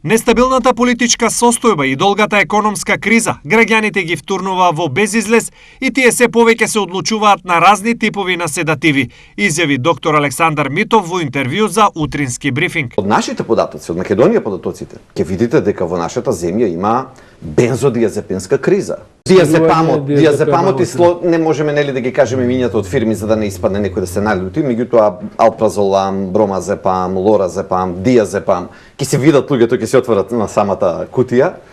Нестабилната политичка состојба и долгата економска криза граѓаните ги втурнува во безизлез и тие се повеќе се одлучуваат на разни типови на седативи, изјави доктор Александар Митов во интервју за утрински брифинг. Од нашите податоци, од Македонија податоците, ќе видите дека во нашата земја има бензодиазепинска криза. Диазепамот не можеме нели да ги кажеме имињата од фирми за да не испадне некој да се налјути, меѓутоа алпразолам, бромазепам, лоразепам, диазепам, ќе се видат луѓето, ќе се отворат на самата кутија.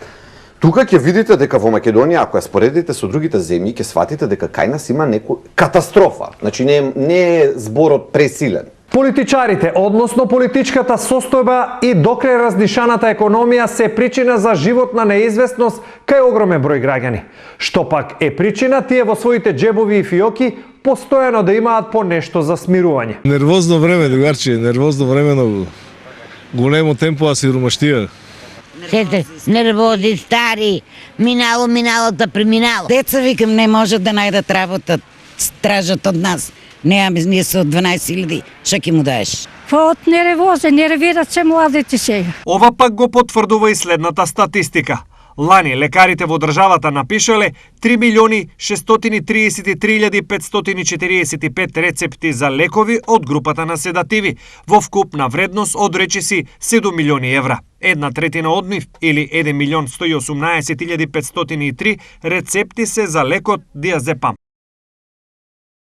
Тука ќе видите дека во Македонија, ако ја споредите со другите земји, ќе сватите дека кај нас има катастрофа. Значи не е зборот пресилен. Политичарите, односно политичката состојба и докрај разнишаната економија се причина за животна неизвестност кај огромен број граѓани. Што пак е причина тие во своите джебови и фиоки постојано да имаат по нешто за смирување. Нервозно време, другарче, нервозно време многу. Големо темпо, а сиромаштија. Сете, нервози, стари, миналото преминало. Деца, викам, не можат да најдат работа, стражат од нас. Немаме, ние се од 12.000, што ќе му даеш? Од нервоза, нервират се младите сега. Ова пак го потврдува и следната статистика. Лани лекарите во државата напишале 3.633.545 рецепти за лекови од групата на седативи, во вкупна вредност од речиси 7 милиони евра. 1/3 од нив, или 1.118.503 рецепти се за лекот диазепам.